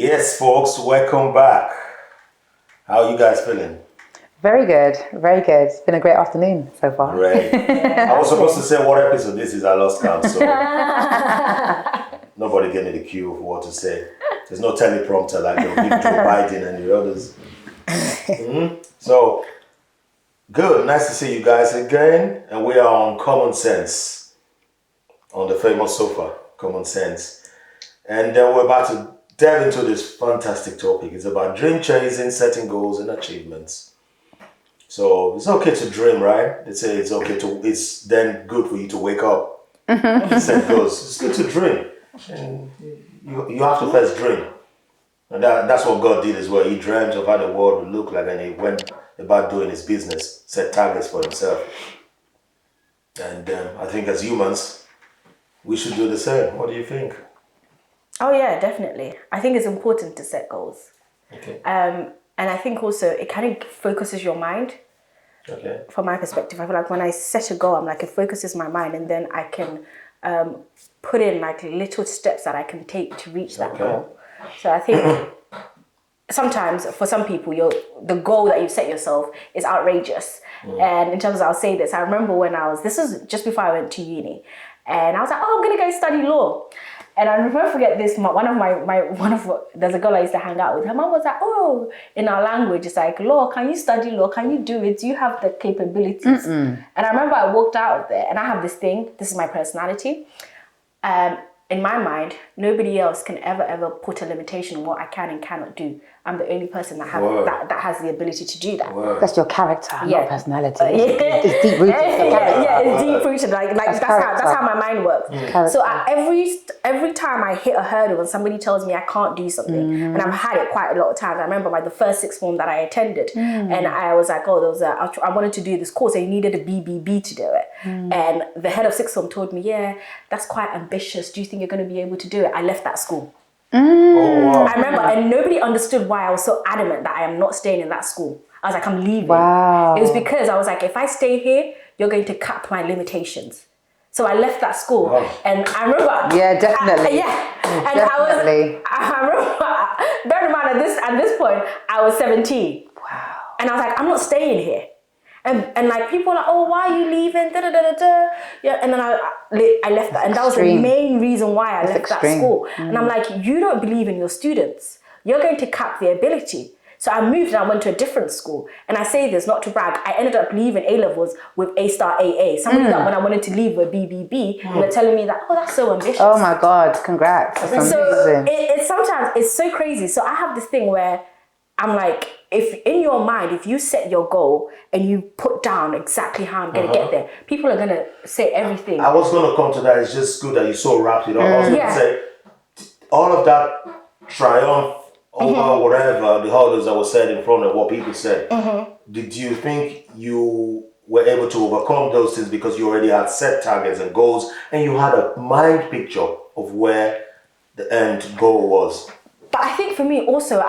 Yes, folks, welcome back. How are you guys feeling? Very good, very good. It's been a great afternoon so far. Great. I was supposed to say what episode this is. I lost count, so nobody gave me the cue of what to say. There's no teleprompter like the big Joe Biden and the others. So, good. Nice to see you guys again. And we are on Common Sense, on the famous sofa, Common Sense. And we're about to delve into this fantastic topic. It's about dream chasing, setting goals and achievements. So it's okay to dream, right? They say it's then good for you to wake up and set goals. It's good to dream. And you have to first dream. And that's what God did as well. He dreamt of how the world would look like, and he went about doing his business, set targets for himself. And I think as humans, we should do the same. What do you think? Oh yeah, definitely. I think it's important to set goals. Okay. And I think also it kind of focuses your mind. Okay. From my perspective, I feel like when I set a goal, I'm like, it focuses my mind, and then I can put in like little steps that I can take to reach that goal. So I think sometimes for some people, the goal that you set yourself is outrageous. And in terms of, I'll say this, I remember when this was just before I went to uni, and I was like, oh, I'm going to go study law. And I never forget this. There's a girl I used to hang out with. Her mom was like, oh, in our language, it's like, law, can you study law? Can you do it? Do you have the capabilities? And I remember I walked out of there, and I have this thing. This is my personality. In my mind, nobody else can ever put a limitation on what I can and cannot do. I'm the only person that has the ability to do that. Word. That's your character, not personality. It's deep rooted. It's deep rooted. Like that's how my mind works. So every time I hit a hurdle and somebody tells me I can't do something, and I've had it quite a lot of times. I remember the first sixth form that I attended, and I was like, oh, I wanted to do this course. I needed a BBB to do it, and the head of sixth form told me, yeah, that's quite ambitious. Do you think you're going to be able to do it? I left that school. Oh, wow. I remember, and nobody understood why I was so adamant that I am not staying in that school. I was like, I'm leaving. Wow. It was because I was like, if I stay here, you're going to cap my limitations. So I left that school. Wow. And I remember... Yeah, definitely. And definitely. I remember, bear in mind, at this point, I was 17. Wow. And I was like, I'm not staying here. And like people are like, oh, why are you leaving? Da, da, da, da, da. Yeah, and then I left that. And that was the main reason why I left that school. And I'm like, you don't believe in your students. You're going to cap their ability. So I moved and I went to a different school. And I say this not to brag. I ended up leaving A-levels with A-star AA. Somebody that when I wanted to leave with BBB, and they're telling me that, oh, that's so ambitious. Oh my God, congrats. That's amazing. So it's sometimes, it's so crazy. So I have this thing where I'm like, if in your mind, if you set your goal and you put down exactly how I'm going to get there, people are going to say everything. I was going to come to that. It's just good that you so wrapped it up. I was going to say, all of that triumph over whatever, the hurdles that were said in front of what people said, did you think you were able to overcome those things because you already had set targets and goals and you had a mind picture of where the end goal was? But I think for me also,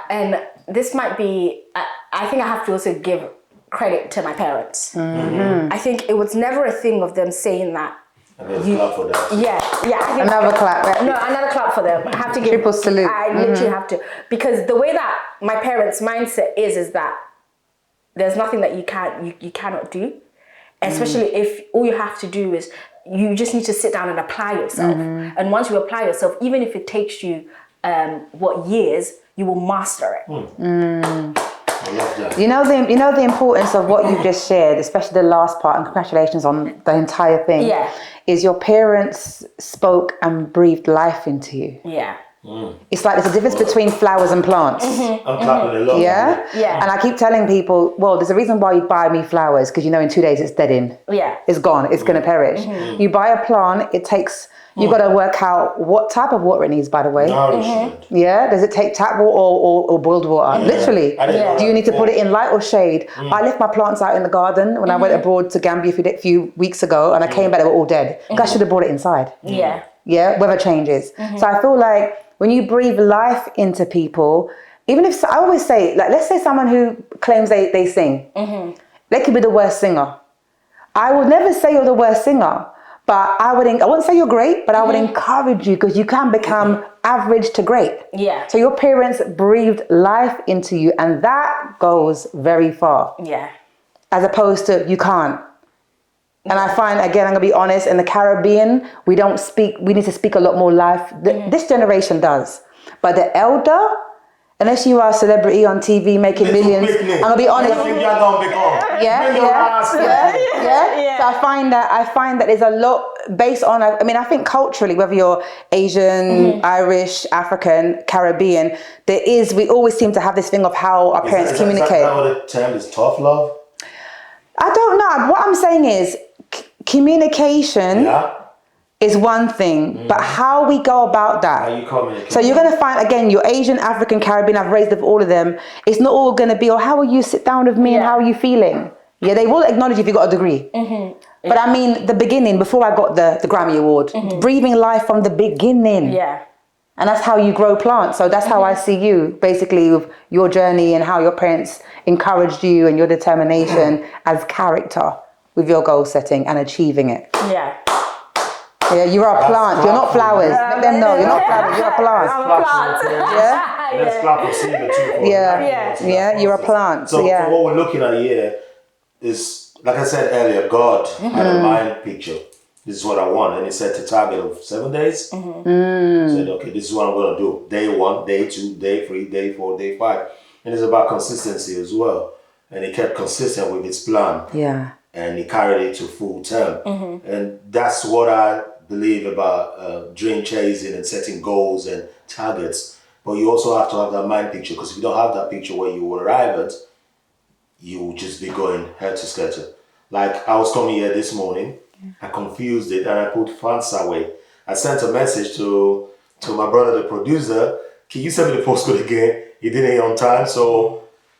and this might be, I think I have to also give credit to my parents. I think it was never a thing of them saying that. Clap for that. Yeah. I think Another clap. Right? No, another clap for them. I have to give. Triple salute. I literally have to. Because the way that my parents' mindset is that there's nothing that you cannot do. Especially if all you have to do is, you just need to sit down and apply yourself. And once you apply yourself, even if it takes you years, you will master it. I love that. You know the importance of what you've just shared, especially the last part, and congratulations on the entire thing. Yeah. Is your parents spoke and breathed life into you. Yeah. It's like there's a difference between flowers and plants. I'm clapping a lot. Yeah? Yeah. And I keep telling people, well, there's a reason why you buy me flowers, because you know in 2 days it's dead in. Yeah. It's gone. It's going to perish. You buy a plant, it takes... You've got to work out what type of water it needs, by the way. Nourishment. Yeah? Does it take tap water or boiled water? Literally. Do you need to put it in light or shade? I left my plants out in the garden when I went abroad to Gambia a few weeks ago, and I came back, they were all dead. I should have brought it inside. Yeah. Yeah? Weather changes. So I feel like when you breathe life into people, even if, I always say, like, let's say someone who claims they sing. They could be the worst singer. I would never say you're the worst singer. But I wouldn't say you're great, but I would encourage you, because you can become average to great. Yeah. So your parents breathed life into you, and that goes very far. Yeah. As opposed to you can't. And I find, again, I'm gonna be honest, in the Caribbean, we need to speak a lot more life. This generation does. But the elder, unless you are a celebrity on TV making millions, I'm gonna be honest. Yeah. So I find that there's a lot based on, I mean, I think culturally, whether you're Asian, Irish, African, Caribbean, we always seem to have this thing of how our parents communicate. Is that what the term is, tough love? I don't know. What I'm saying is communication is one thing, but how we go about that. How you communicate. So you're going to find, again, you're Asian, African, Caribbean, I've raised with all of them. It's not all going to be, how will you sit down with me and how are you feeling? Yeah, they will acknowledge if you got a degree. But I mean, the beginning, before I got the Grammy Award, breathing life from the beginning. Yeah. And that's how you grow plants. So that's how I see you, basically, with your journey and how your parents encouraged you and your determination as character with your goal setting and achieving it. Yeah. Yeah, you're a plant. You're not flowers. Let them know you're not flowers. You're a plant. I'm a plant. Yeah. Let's clap for Siva too. Yeah. You're a plant. So what we're looking at here is, like I said earlier, God had a mind picture. This is what I want, and he set a target of 7 days. Said, okay, this is what I'm going to do. Day 1, day 2, day 3, day 4, day 5. And it's about consistency as well. And he kept consistent with his plan. Yeah. And he carried it to full term. And that's what I believe about dream chasing and setting goals and targets. But you also have to have that mind picture, because if you don't have that picture where you will arrive at, you will just be going head to scatter. Like, I was coming here this morning, I confused it and I put funds away. I sent a message to my brother, the producer, can you send me the postcode again? He did it on time,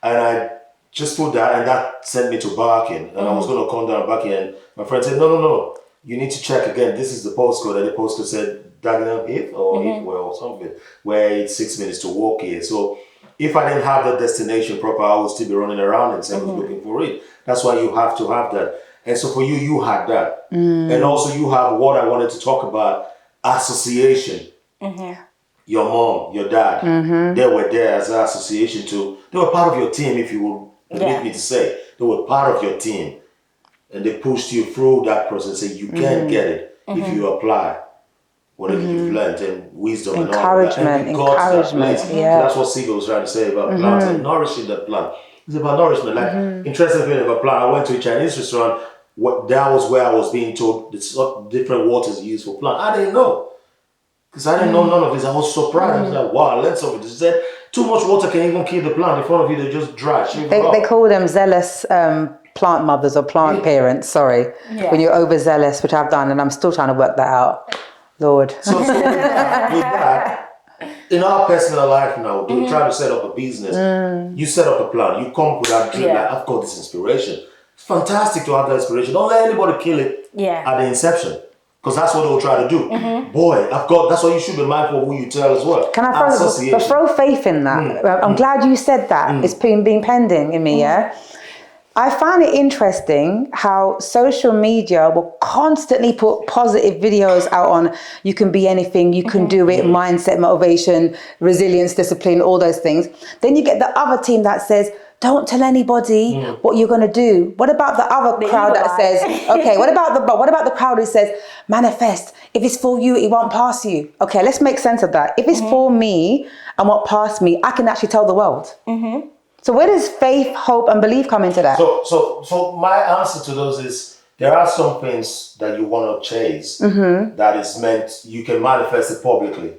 and I just put that, and that sent me to Barking. And I was going to come down Barking, and my friend said, no, you need to check again. This is the postcode, and the postcode said Dagenham Heath or Heathwell or something, where it's 6 minutes to walk here. So if I didn't have that destination proper, I would still be running around and saying, looking for it. That's why you have to have that. And so for you had that. And also you have what I wanted to talk about, association. Your mom, your dad, they were there as an association too. They were part of your team, if you will permit me to say. They were part of your team. And they pushed you through that process. Say you can get it if you apply whatever you've learned and wisdom and all that. And Encouragement. So that's what Siva was trying to say about plants and nourishing that plant. It's about nourishment. Like, interesting thing about plant, I went to a Chinese restaurant. That was where I was being told the different waters used for plant. I didn't know. Because I didn't know none of this. I was surprised. I was like, wow, I learned something. They said, too much water can even kill the plant. In front of you, they just dry. They call them zealous plant mothers or plant parents, sorry. When you're overzealous, which I've done, and I'm still trying to work that out. Lord. So with that, in our personal life now, we're trying to set up a business. You set up a plan. You come with that dream, like, I've got this inspiration. It's fantastic to have that inspiration. Don't let anybody kill it at the inception. Because that's what they'll try to do. Boy, that's why you should be mindful of who you tell as well. Can I throw faith in that? I'm glad you said that. It's been pending in me, yeah? I find it interesting how social media will constantly put positive videos out on you can be anything, you can do it, mindset, motivation, resilience, discipline, all those things. Then you get the other team that says, don't tell anybody what you're going to do. What about the other crowd that says, okay, what about the crowd who says, manifest, if it's for you, it won't pass you. Okay, let's make sense of that. If it's for me and what passed me, I can actually tell the world. So where does faith, hope, and belief come into that? So my answer to those is, there are some things that you want to chase that is meant, you can manifest it publicly.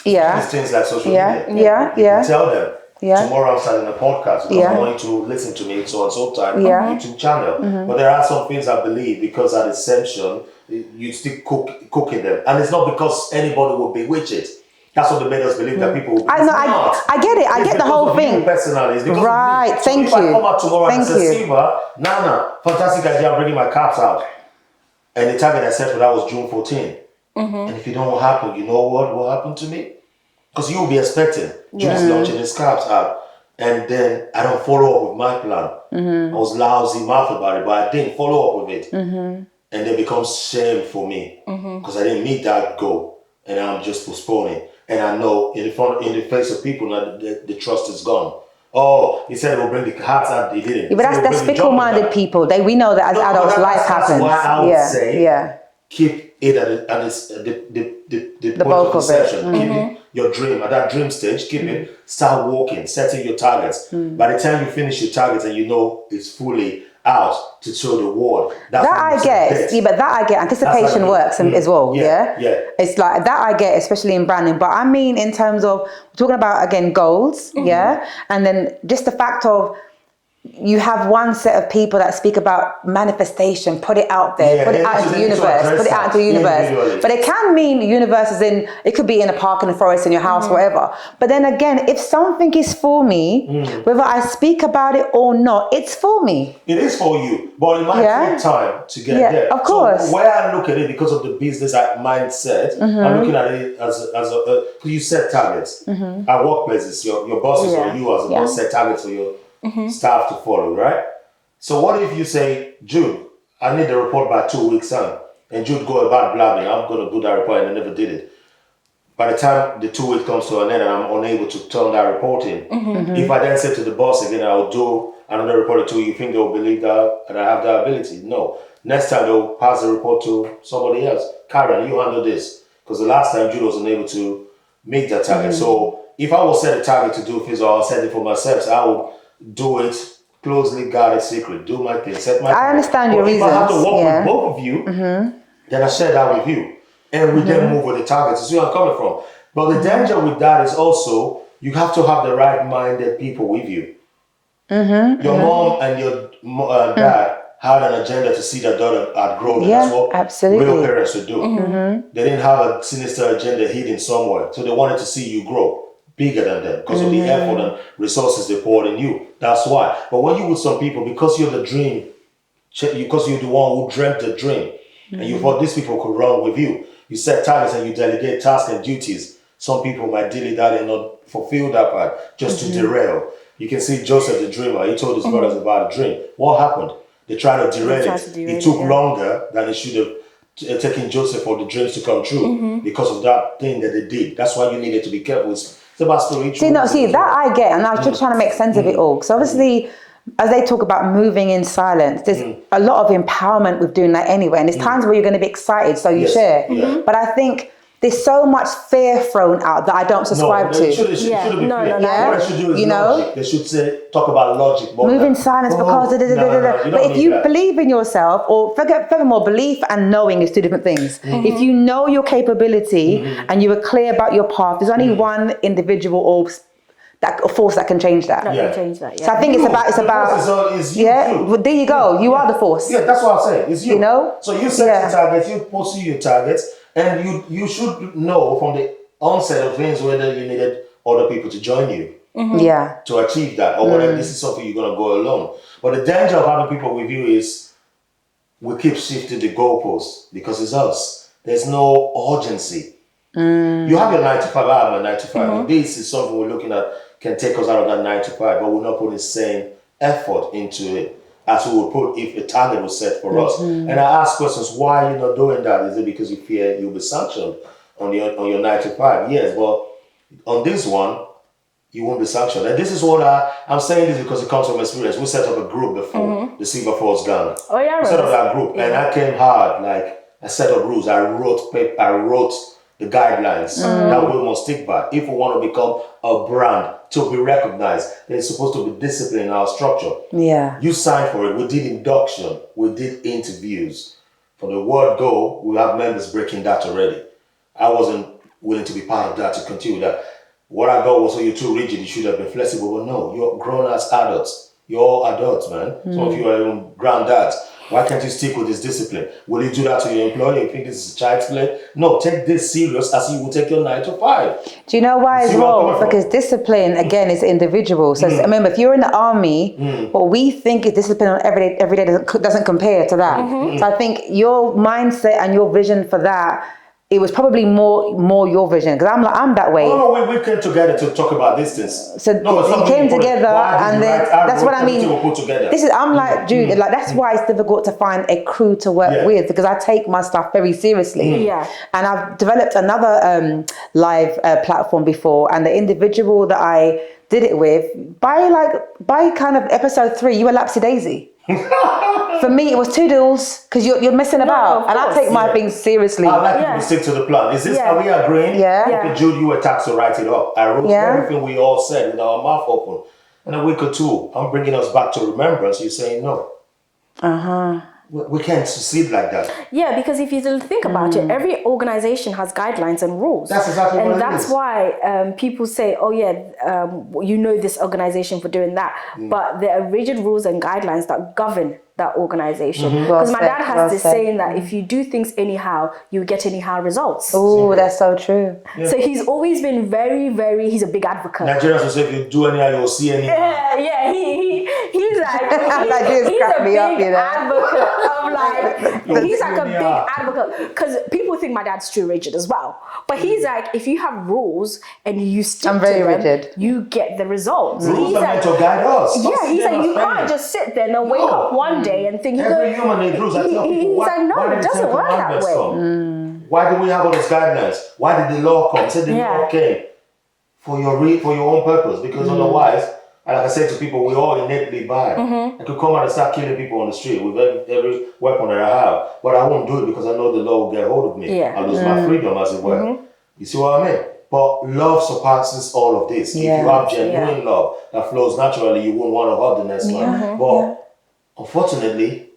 Yeah. These things like social media. Yeah. You can tell them. Yeah. Tomorrow I'm starting a podcast. I want you to listen to me so and so time YouTube channel. But there are some things I believe, because at inception you still cooking them, and it's not because anybody will bewitch it. That's what they made us believe, that people will. I get it. I get the whole thing. Personally, right. Thank you. If I come out tomorrow and say, Siva, Nana, fantastic idea, I'm bringing my caps out, and the target I set for that was June 14. And if you don't know what happened, you know what will happen to me? Because you will be expecting June's launching his caps out, and then I don't follow up with my plan. I was lousy mouth about it, but I didn't follow up with it. And then it becomes shame for me, because I didn't meet that goal, and I'm just postponing. and I know in the face of people now the trust is gone. Oh, he said it will bring the hearts out. He didn't. Yeah, but that's fickle-minded people. We know that as adults, life happens. That's why I would say, yeah. keep it at the point bulk of of it. inception. Keep it your dream at that dream stage. Keep it. Start walking, setting your targets. By the time you finish your targets and you know it's fully out to show the world. That I get. Yeah, but that I get. Anticipation works as well. Yeah. It's like that I get, especially in branding. But I mean, in terms of we're talking about again goals. Yeah, and then just the fact of. You have one set of people that speak about manifestation, put it out there, put it out into the universe, put it out into the universe. But it can mean the universe is it could be in a park, in a forest, in your house, wherever. But then again, if something is for me, whether I speak about it or not, it's for me. It is for you, but it might take time to get there. Of course. So where I look at it, because of the business mindset, I'm looking at it as you set targets. At workplaces, your bosses or you as a boss set targets for your staff to follow, right? So what if you say, Jude, I need the report by 2 weeks time, and Jude go about blabbing, I'm going to do that report, and I never did it. By the time the 2 weeks comes to an end and I'm unable to turn that report in, if I then say to the boss again, I'll do another report or two, you think they'll believe that I have that ability? No. Next time they'll pass the report to somebody else. Karen, you handle this. Because the last time Jude was unable to meet that target. So if I will set a target to do things or I'll set it for myself, so I will do it closely guarded secret, do my thing, set my I understand your reasons. If I have to work with both of you, then I share that with you. And we then move with the targets. You see where I'm coming from. But the danger with that is also you have to have the right-minded people with you. Your mom and your dad had an agenda to see their daughter outgrow. Yeah, that's what absolutely. real parents would do. They didn't have a sinister agenda hidden somewhere. So they wanted to see you grow bigger than them because of the effort and resources they poured in you. That's why. But when you with some people, because you're the dream, because you're the one who dreamt the dream, and you thought these people could run with you, you set targets and you delegate tasks and duties. Some people might delete that and not fulfill that part just to derail. You can see Joseph the dreamer. He told his brothers about a dream. What happened? They tried to derail it. It took longer than it should have taken Joseph for the dreams to come true because of that thing that they did. That's why you needed to be careful. It's about spiritual. See, that I get, and I was just trying to make sense of it all. So obviously, as they talk about moving in silence, there's a lot of empowerment with doing that anyway. And there's times where you're going to be excited, so you share. But I think there's so much fear thrown out that I don't subscribe to. It shouldn't be fear. What they should do is logic. They should talk about logic more. Move in silence because... But if you believe in yourself, or furthermore, belief and knowing is two different things. If you know your capability and you are clear about your path, there's only one individual or force that can change that. So I think it's about well, there you go. You are the force. Yeah, that's what I'm saying. It's you. You know? So you set your targets, you pursue your targets, and you should know from the onset of things whether you needed other people to join you. To achieve that, or whether this is something you're gonna go alone. But the danger of having people with you is we keep shifting the goalposts because it's us. There's no urgency. You have your 9 to 5, I have my 9 to 5. This is something we're looking at can take us out of that 9 to 5, but we're not putting the same effort into it as we would put if a target was set for us. And I ask questions, why are you not doing that? Is it because you fear you'll be sanctioned on your 9 to 5? Yes, well, on this one, you won't be sanctioned. And this is what I'm saying this because it comes from experience. We set up a group before, the Silver Falls Gang. Oh yeah, we set up that group, and I came hard. Like I set up rules. I wrote the guidelines that we must stick by. If we want to become a brand to be recognized, then it's supposed to be discipline in our structure. Yeah. You signed for it. We did induction. We did interviews. For the word go, we have members breaking that already. I wasn't willing to be part of that, to continue that. What I got was, you're too rigid, you should have been flexible. But no, you're grown as adults. You're all adults, man. Some of you are even granddads. Why can't you stick with this discipline? Will you do that to your employer? You think this is child's play? No, take this serious as you will take your 9 to 5. Do you know why as well? Because discipline, again, is individual. So remember, if you're in the army, what we think is discipline on every day doesn't compare to that. So I think your mindset and your vision for that it was probably more your vision, because I'm that way. Oh no, we came together to talk about these things. So we came together, and then that's what I mean. We put together. This is I'm like Jude. Like that's why it's difficult to find a crew to work with, because I take my stuff very seriously. Yeah. And I've developed another live platform before, and the individual that I did it with, by kind of episode 3, you were lapsy daisy. For me, it was toodles, because you're messing about, and I take my things seriously. I like people to stick to the plan. Is this how we agreeing? Yeah. Okay, Jude, you were tasked to write it up. I wrote everything we all said with our mouth open. And a week or two, I'm bringing us back to remembrance. You're saying no. We can't succeed like that. Yeah, because if you think about it, every organization has guidelines and rules. That's exactly what it is. And that's why people say, oh yeah, you know this organization for doing that. But there are rigid rules and guidelines that govern that organization. Because my dad has this saying that if you do things anyhow, you get anyhow results. Oh, that's so true. Yeah. So he's always been very, he's a big advocate. Nigerians will say if you do anyhow, you'll see anyhow. Yeah, he's like, Nigerians he's crack a me big up, you know. advocate of like, he's like a big advocate. Because people think my dad's too rigid as well. But he's like, if you have rules and you stick to them, rigid. you get the results. Rules He's are meant like, to guide us. yeah, he's like, you can't just sit there and wake up one day and think, every human needs rules. I tell people, he's like, no, it doesn't work that way. Why do we have all those guidelines? Why did the law come? Said the law came for your own purpose, because otherwise, like I said to people, we all innately bad. I could come out and start killing people on the street with every weapon that I have, but I won't do it because I know the law will get hold of me. I'll lose my freedom, as it were. You see what I mean? But love surpasses all of this. If you have genuine love that flows naturally, you won't want to hurt the next man. But unfortunately,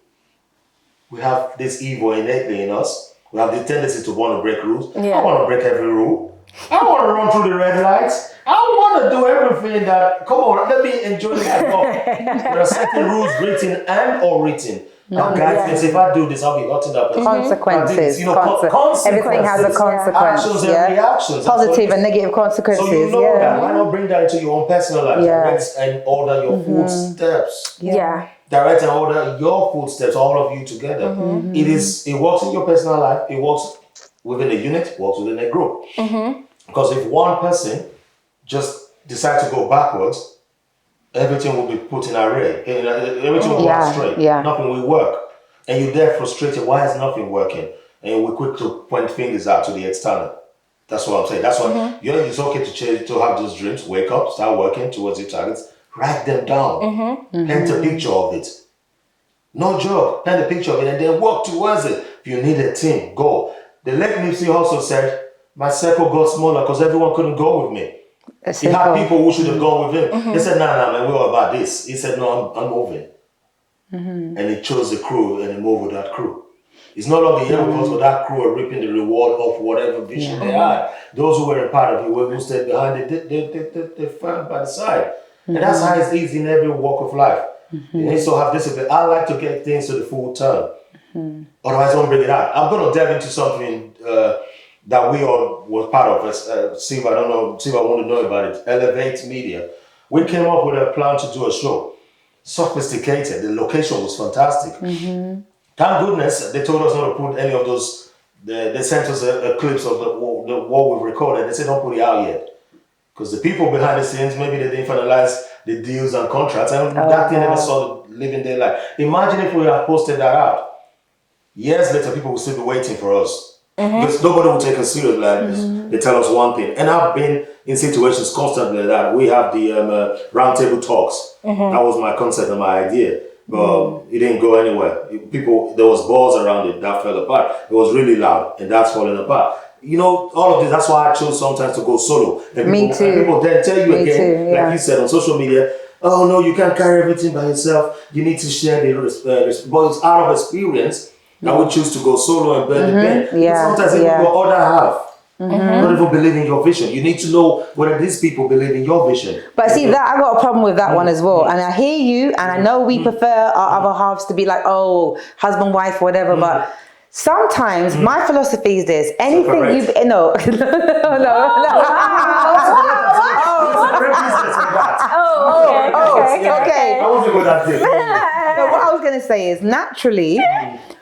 we have this evil innately in us. We have the tendency to want to break rules. I want to break every rule. I want to run through the red lights. I want to do everything that, come on, let me enjoy life. There are certain rules written and unwritten. Now, guys, if I do this, I'll be hurting that person. Consequences. You know, consequences. Everything has a consequence. Actions and reactions. Positive and negative consequences. So you know that. Why not bring that into your own personal life? Direct and order your footsteps. Direct and order your footsteps, all of you together. It works in your personal life. It works within a unit. It works within a group. Because if one person just decides to go backwards, everything will be put in array. Everything will go astray. Nothing will work. And you're there frustrated. Why is nothing working? And we're quick to point fingers out to the external. That's what I'm saying. That's why it's okay to change, to have those dreams. Wake up, start working towards your targets. Write them down. Paint a picture of it. No joke. Paint a picture of it and then work towards it. If you need a team, go. The late Nipsey also said, my circle got smaller because everyone couldn't go with me. He had people who should have gone with him. They said, nah, man, we're all about this. He said, no, I'm moving. And he chose the crew and he moved with that crew. He's no longer here with us, but that crew are reaping the reward of whatever vision they had. Those who were a part of it, who stayed behind it, they fell by the side. And that's how it is in every walk of life. You need to have discipline. I like to get things to the full term. Otherwise, I won't bring it out. I'm going to delve into something that we all were part of. Siva, I don't know, Siva, I want to know about it. Elevate Media. We came up with a plan to do a show. Sophisticated. The location was fantastic. Thank goodness they told us not to put any of those. They sent us a clips of what we've recorded. They said don't put it out yet. Because the people behind the scenes, maybe they didn't finalize the deals and contracts, and that thing never saw the living their life. Imagine if we had posted that out. Years later, people will still be waiting for us. Because nobody will take us seriously like this. They tell us one thing. And I've been in situations constantly like that. We have the roundtable talks. That was my concept and my idea. But it didn't go anywhere. There was balls around it that fell apart. It was really loud, and that's falling apart. You know, all of this, that's why I chose sometimes to go solo. And Me too. And people then tell you Me again, too, like you said on social media, oh no, you can't carry everything by yourself. You need to share the but it's out of experience. I would choose to go solo and burn the pen. Sometimes even your other half don't even believe in your vision. You need to know whether these people believe in your vision. But see, that I got a problem with that one as well. And I hear you, and I know we prefer our other halves to be like, oh, husband, wife, whatever. But sometimes my philosophy is this: anything you no. Okay. I want to go that deep. No, what I was going to say is naturally,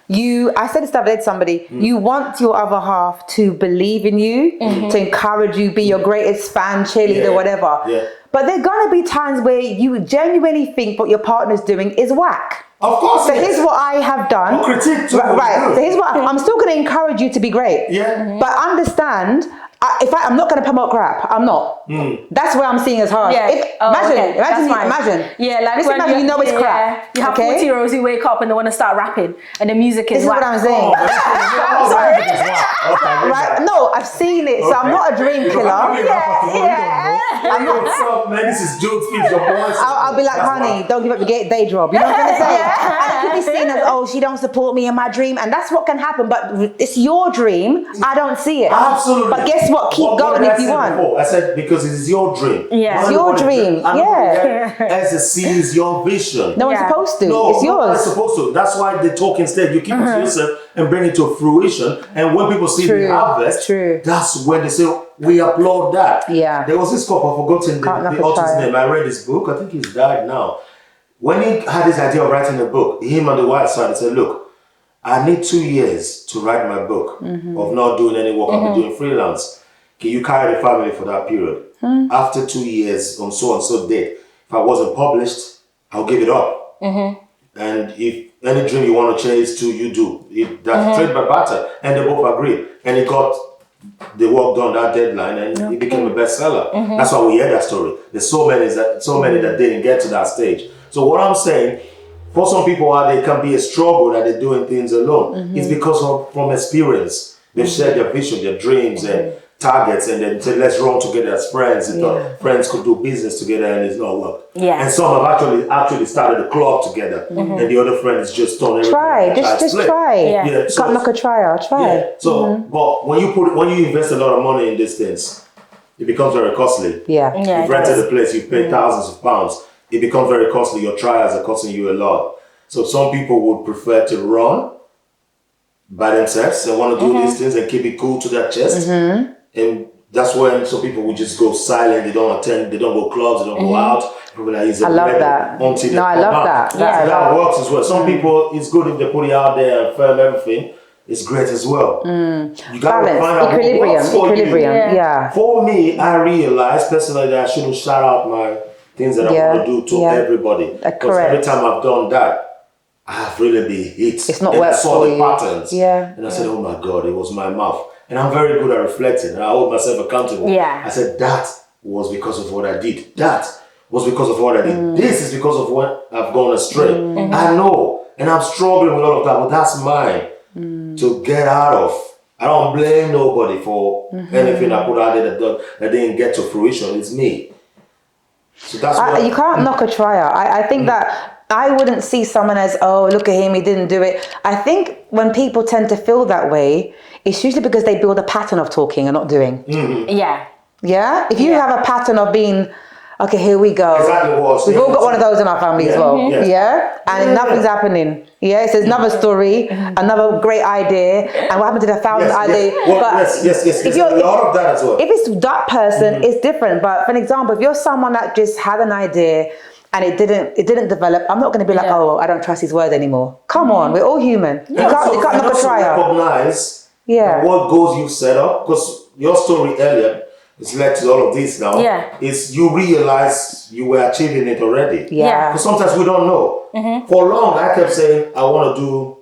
I said this the other day to somebody, you want your other half to believe in you, to encourage you, be your greatest fan, cheerleader, whatever. Yeah. But there are going to be times where you genuinely think what your partner's doing is whack. Of course. So here's what I have done. Critique too. Right. So here's what I'm still going to encourage you to be great. Yeah. But understand, I'm not going to promote crap. I'm not. That's where I'm seeing as hard. Yeah. Imagine. Yeah, like just when imagine you know it's crap. You have 40-year-olds who wake up and they want to start rapping, and the music is This is what I'm saying. I'm sorry. Right? No, I've seen it, so I'm not a dream killer. I'm not. What's up, man? This is Jude Speech, your boy. I'll be like, honey, don't give up your day job. You know what I'm gonna say? And it could be seen as, oh, she don't support me in my dream, and that's what can happen. But it's your dream. I don't see it. Absolutely. But guess what? Keep going if you want. I said because it is your dream. Yeah. It's your dream. As it sees your vision. No one's supposed to. No, it's yours. No one's supposed to. That's why they talk instead. You keep it to yourself and bring it to fruition. And when people see the harvest, that's when they say, we applaud that. Yeah. There was this couple, I've forgotten the author's name. I read his book. I think he's died now. When he had this idea of writing a book, him and the wife started said, look, I need 2 years to write my book of not doing any work. I'll be doing freelance. Can you carry the family for that period? After 2 years on so and so date, if I wasn't published, I'll give it up. And if any dream you want to chase to, you do. That's trade by barter. And they both agreed. And he got the work done that deadline, and he became a bestseller. That's why we hear that story. There's so many that didn't get to that stage. So what I'm saying, for some people, they can be a struggle that they're doing things alone. It's because from experience. They've shared their vision, their dreams, and targets, and then say, let's run together as friends. And friends could do business together, and it's not work. Yeah. And some have actually started a club together, and the other friend is just done everything. Try, just try. Yeah. So, can't knock a trial. Try. Yeah. So, but when you invest a lot of money in these things, it becomes very costly. Yeah. You've rented a place, you've paid thousands of pounds. It becomes very costly. Your trials are costing you a lot. So some people would prefer to run by themselves and want to do these things and keep it cool to their chest. And that's when some people would just go silent. They don't attend. They don't go clubs. They don't go out. I love that. No, I love that. That works as well. Some people, it's good if they put it out there and firm everything. It's great as well. You got to find out equilibrium. Yeah. For me, I realized personally that I shouldn't shout out my things that I want to do to everybody. Because every time I've done that, I have really been hit. It's not worked for you. Patterns. Yeah. And I said, oh my God, it was my mouth. And I'm very good at reflecting. And I hold myself accountable. Yeah. I said, that was because of what I did. That was because of what I did. This is because of what I've gone astray. I know. And I'm struggling with all of that. But that's mine to get out of. I don't blame nobody for anything I put out there that didn't get to fruition. It's me. So that's what you can't knock a trial. I think that I wouldn't see someone as, oh, look at him, he didn't do it. I think when people tend to feel that way, it's usually because they build a pattern of talking and not doing. Yeah. Yeah? If you have a pattern of being, okay, here we go. Exactly what We've all got one of those in our family as well. Yeah? And nothing's happening. Yeah? It says another story, another great idea, and what happened to the 1,000 idea. Yes. If you're a lot of that as well. If it's that person, it's different. But for an example, if you're someone that just had an idea and it didn't develop, I'm not going to be like, oh, I don't trust his word anymore. Come on, we're all human. You can't knock a trial. Recognize what goals you've set up, because your story earlier has led to all of this now. Yeah. Is you realize you were achieving it already. Yeah. Because sometimes we don't know. For long, I kept saying, I want to do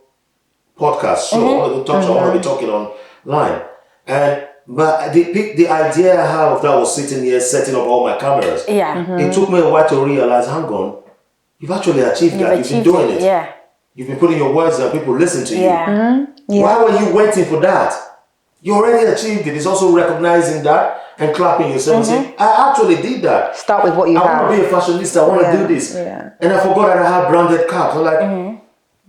podcast show. I want to do talk show. I want to be talking online. But the idea I have of that was sitting here setting up all my cameras. Yeah. It took me a while to realize, hang on, you've actually achieved that. You've been doing it. Yeah. You've been putting your words and people listen to you. Yeah. Why were you waiting for that? You already achieved it. It's also recognizing that and clapping yourself and saying, I actually did that. Start with what you have. I want to be a fashionista. I want to do this. Yeah. And I forgot that I had branded caps. I'm like,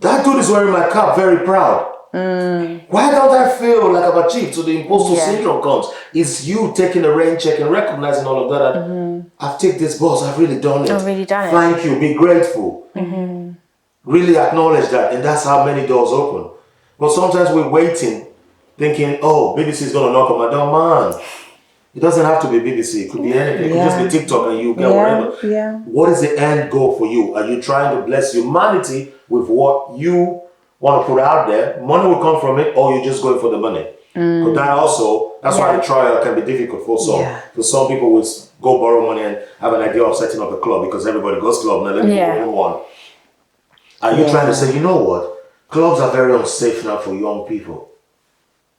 that dude is wearing my cap, very proud. Why don't I feel like I've achieved? So the imposter syndrome comes. It's you taking a rain check and recognizing all of that. I've taken this boss. I've really done it. Thank you. Be grateful. Really acknowledge that. And that's how many doors open. But sometimes we're waiting, thinking, oh, BBC is going to knock on my door. Man, it doesn't have to be BBC. It could be anything. It could just be TikTok and you get whatever. Yeah. What is the end goal for you? Are you trying to bless humanity with what you want to put out there, money will come from it, or you're just going for the money. But that's why the trial can be difficult for some. Yeah. Because some people will go borrow money and have an idea of setting up a club because everybody goes club now. Let me own one. Are you trying to say, you know what? Clubs are very unsafe now for young people.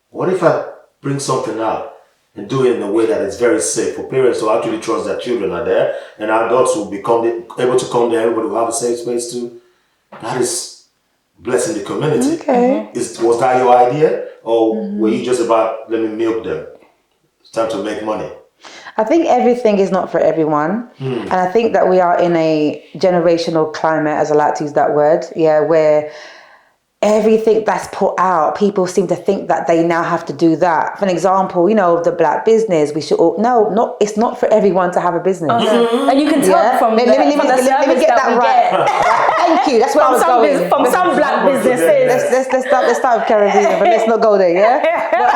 What if I bring something out and do it in a way that is very safe for parents to actually trust their children are there, and adults will become able to come there, everybody will have a safe space too? That is blessing the community. Okay. Was that your idea? Or were you just about, let me milk them? It's time to make money. I think everything is not for everyone. And I think that we are in a generational climate, as I like to use that word, where everything that's put out, people seem to think that they now have to do that. For an example, the black business, we should all, it's not for everyone to have a business. And you can tell from let me get that right. Thank you. That's where I was going. From some black businesses. Let's start with Caribbean, but let's not go there, But,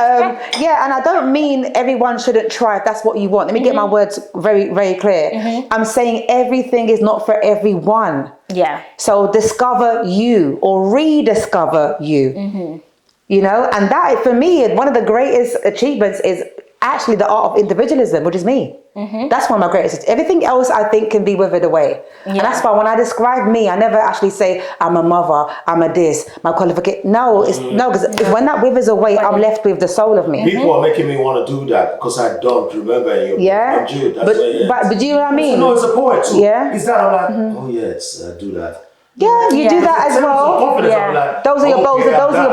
and I don't mean everyone shouldn't try if that's what you want. Let me get my words very, very clear. I'm saying everything is not for everyone. Yeah. So discover you or rediscover you. And that for me, one of the greatest achievements is actually the art of individualism, which is me. That's one of my greatest. Everything else I think can be withered away. And that's why when I describe me, I never actually say I'm a mother, I'm a this, my qualification. No, because when that withers away, I'm left with the soul of me. People are making me want to do that because I don't remember you. Yeah. Jude, But do you know what I mean? No, it's a poet too. Yeah. Is that I'm like, oh yes, I do that. Yeah, you do that as well. Like, those are your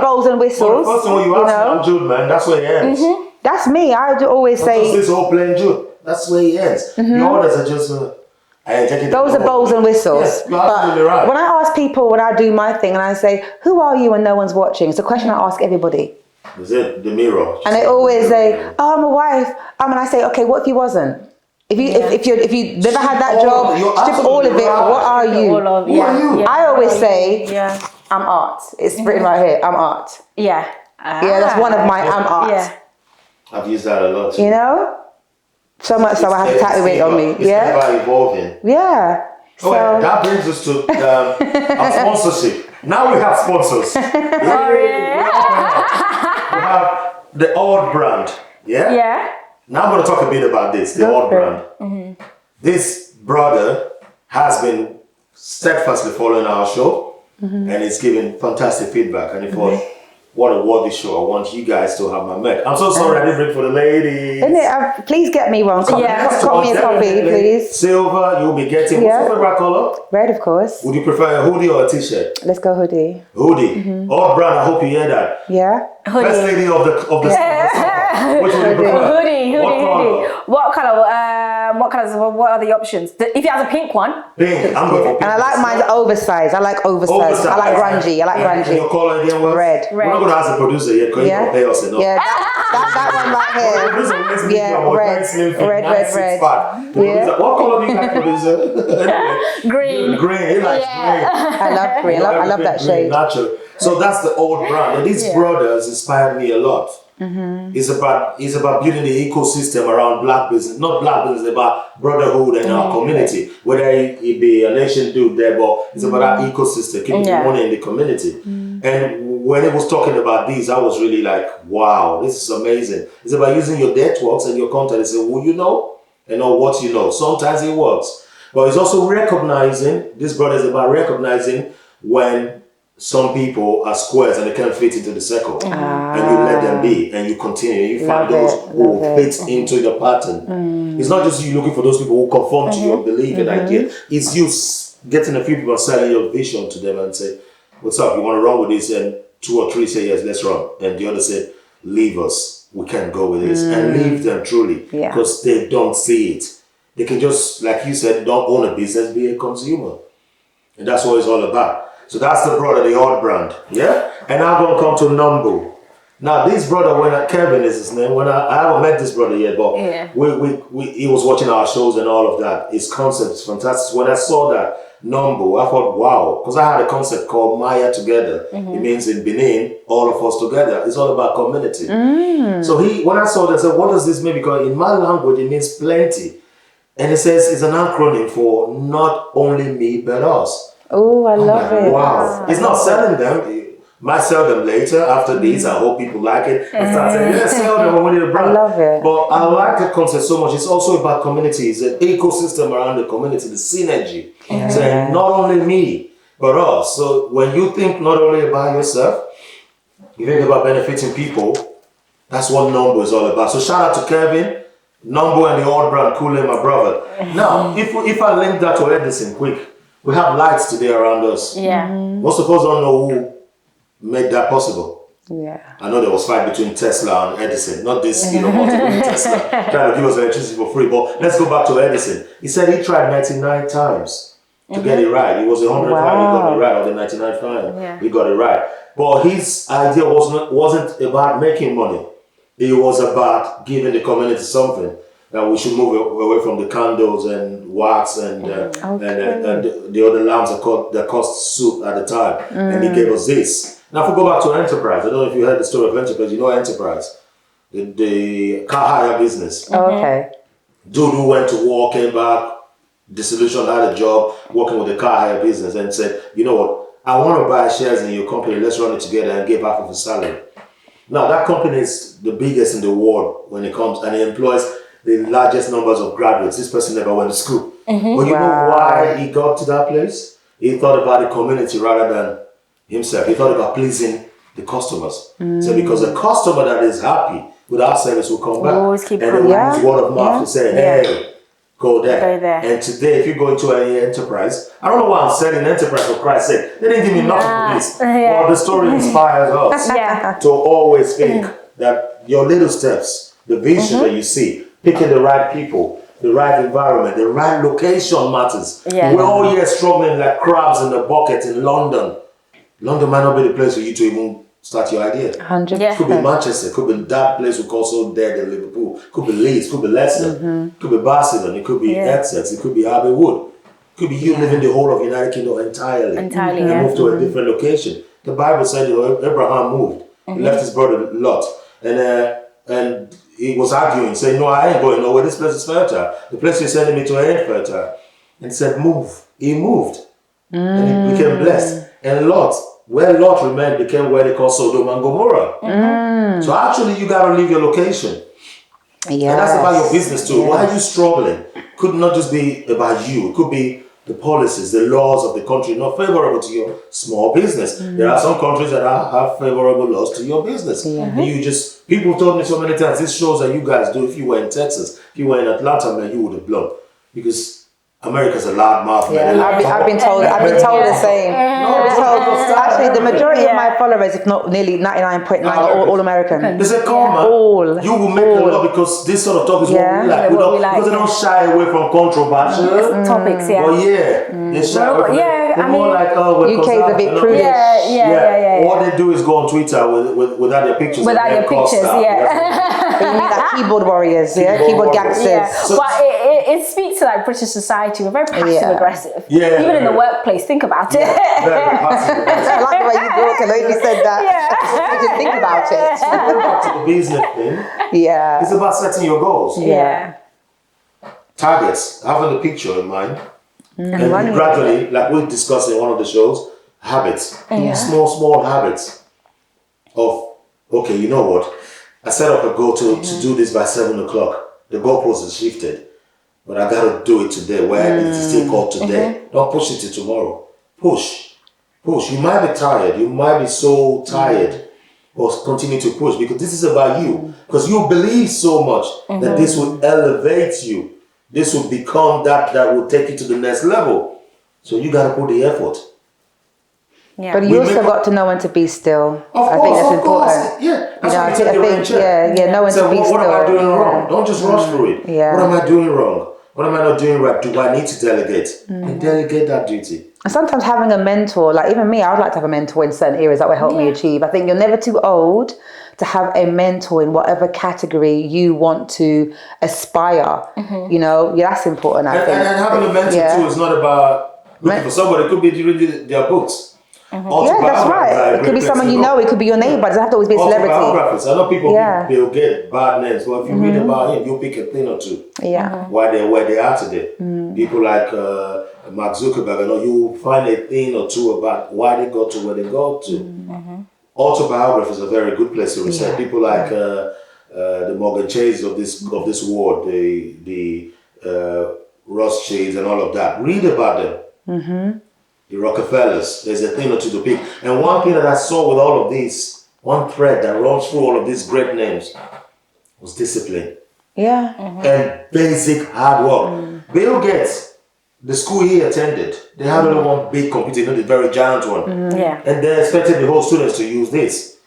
bowls and whistles. Well, the first thing you ask me, I'm Jude, man. That's where it ends. That's me. I always say. This whole playing Jude. That's where it ends. Your others are just. Those are bowls and whistles. Yes, you're absolutely right. When I ask people when I do my thing and I say, "Who are you?" when no one's watching, it's a question I ask everybody. Is it the mirror? And they always say, "Oh, I'm a wife." And I say, "Okay, what if you wasn't? If you never had that job, strip all of it. What are you?" Who are you? I always say, "I'm art." It's written right here. I'm art. Yeah. That's one of my I'm art. Yeah. I've used that a lot too. So much so I have to tattoo it on me. It's ever evolving. Yeah. So that brings us to our sponsorship. Now we have sponsors. We have the Odd brand. Yeah? Yeah. Now I'm going to talk a bit about this, the Odd brand. This brother has been steadfastly following our show and it's giving fantastic feedback. And he thought, what a worthy show. I want you guys to have my mic. I'm so sorry I didn't bring for the ladies. Isn't it? Please get me one. Cut me a copy, please. Silver, you'll be getting. What's your favorite color? Red, of course. Would you prefer a hoodie or a t-shirt? Let's go hoodie. Hoodie. Odd brand, I hope you hear that. Yeah. Hoodie. Best lady of the Which one do you prefer? Hoodie. What colors? What are the options? If you have a pink one. Pink. I'm going for pink. And I like mine oversized. I like oversized. I like grungy. And your color again was? Red. We're not going to ask the producer yet because you don't pay us enough. Yeah, that one right here. Red. Yeah. What color do you like, producer? Green. Green. He likes green. I love green. I love that shade. Natural. So that's the Odd brand. And these brothers inspired me a lot. It's about building the ecosystem around black business, not black business, about brotherhood and our community. Whether it be a nation dude there, but it's about our ecosystem, keeping money in the community. And when it was talking about these, I was really like, wow, this is amazing. It's about using your networks and your content and say, who you know and know what you know. Sometimes it works, but it's also recognizing. This brother is about recognizing when some people are squares and they can't fit into the circle, and you let them be, and you continue. You find those who fit into your pattern. It's not just you looking for those people who conform to your belief and idea. It's you getting a few people and selling your vision to them and say, "What's up? You want to run with this?" And 2 or 3 say, "Yes, let's run." And the other say, "Leave us. We can't go with this." And leave them truly because they don't see it. They can just, like you said, don't own a business, be a consumer, and that's what it's all about. So that's the brother, the Odd brand, yeah? And I'm going to come to Numbu. Now, this brother, Kevin is his name, I haven't met this brother yet, but he was watching our shows and all of that. His concept is fantastic. When I saw that, Numbu, I thought, wow, because I had a concept called Maya Together. It means in Benin, all of us together. It's all about community. So when I saw that, I said, what does this mean? Because in my language, it means plenty. And it says it's an acronym for not only me, but us. Oh, I love it. Wow. It's not selling them. Might sell them later after this. I hope people like it. And start saying, yeah, sell them. We need a brand. I love it. But I like the concept so much. It's also about community. It's an ecosystem around the community, the synergy. So not only me, but us. So when you think not only about yourself, you think about benefiting people. That's what Numbo is all about. So shout out to Kevin, Numbo and the old brand, Kool-Aid, my brother. Now, if I link that to Edison quick, we have lights today around us. Yeah. Most of us don't know who made that possible. Yeah. I know there was fight between Tesla and Edison, not this, multiple Tesla trying to give us electricity for free. But let's go back to Edison. He said he tried 99 times to get it right. It was the 100th time he got it right, or the 99th time he got it right. But his idea wasn't about making money. It was about giving the community something. That we should move away from the candles and wax and the other lamps that cost soup at the time. And he gave us this. Now, if we go back to Enterprise, I don't know if you heard the story of Enterprise. You know Enterprise, the car hire business. Okay. Dude who went to war, came back, disillusioned, had a job, working with the car hire business, and said, you know what, I want to buy shares in your company, let's run it together and give half of the salary. Now, that company is the biggest in the world when it comes, and it employs the largest numbers of graduates. This person never went to school. But you know why he got to that place? He thought about the community rather than himself. He thought about pleasing the customers. So because a customer that is happy with our service will come back. Always keep and they will use word of mouth to say, hey, go there. Go there. And today, if you go into any enterprise, I don't know why I'm selling enterprise for Christ's sake. They didn't give me nothing for this. But the story inspires us to always think that your little steps, the vision that you see, picking the right people, the right environment, the right location matters. We're all here struggling like crabs in a bucket in London. London might not be the place for you to even start your idea. 100%. Could be Manchester, could be that place we call so dead in Liverpool, could be Leeds, could be Leicester, could be Barcelona, it could be Essex, it could be Abbey Wood, it could be you living the whole of United Kingdom entirely and move to a different location. The Bible said Abraham moved, he left his brother Lot, and he was arguing, saying, no, I ain't going nowhere, this place is fertile. The place you're sending me to ain't fertile. And he said, move. He moved. And he became blessed. And Lot, where Lot remained, became where they call Sodom and Gomorrah. So actually, you got to leave your location. And that's about your business too. Why are you struggling? Could not just be about you. It could be the policies, the laws of the country not favorable to your small business. There are some countries that have favorable laws to your business. And you just, people told me so many times, this shows that you guys do. If you were in Texas, if you were in Atlanta, man, you would have blown. Because America's a loud mouth, man. I've been told the same. Actually, the majority of my followers, if not nearly 99.9, all American. They say, come man, you will make a lot because this sort of talk is what we like. Because they don't shy away from controversial topics, But they shy away from it. They're more like, we're UK is a bit prudish. All they do is go on Twitter without their pictures. Without your pictures, You mean like keyboard warriors, keyboard gangsters. But it speaks to like British society. We're very passive aggressive. Even in the workplace, think about it. Very passive aggressive. I like the way you talk and only said that. You didn't think about it. Back to the business thing. It's about setting your goals. Targets, having the picture in mind. And gradually, like we discussed in one of the shows, habits. Small habits of, okay, you know what? I set up a goal to do this by 7 o'clock. The goalpost is shifted. But I got to do it today. Where it's still called today. Don't push it to tomorrow. Push. You might be tired. You might be so tired. But continue to push because this is about you. Because you believe so much that this will elevate you. This will become that will take you to the next level. So you got to put the effort. But you also got to know when to be still. I think that's important. That's know when to be still. What am I doing wrong? Don't just rush through it. What am I doing wrong? What am I not doing right? Do I need to delegate? And delegate that duty. And sometimes having a mentor, like even me, I would like to have a mentor in certain areas that will help me achieve. I think you're never too old to have a mentor in whatever category you want to aspire. That's important, I think. And having a mentor too is not about looking for somebody. It could be reading their books. That's right. It could be someone you know. It could be your neighbor. It doesn't have to always be a celebrity. I know people they'll get bad names. Well, if you read about him, you'll pick a thing or two. Why they're where they are today. People like Mark Zuckerberg, you find a thing or two about why they got to where they got to. Autobiography is a very good place to research. People like the Morgan Chase of this world, the Rothschilds and all of that. Read about them. The Rockefellers. There's a thing or two to pick. And one thing that I saw with all of these, one thread that runs through all of these great names was discipline. Yeah. And basic hard work. Bill Gates, the school he attended, they had only one big computer, the very giant one. Yeah. And they expected the whole students to use this.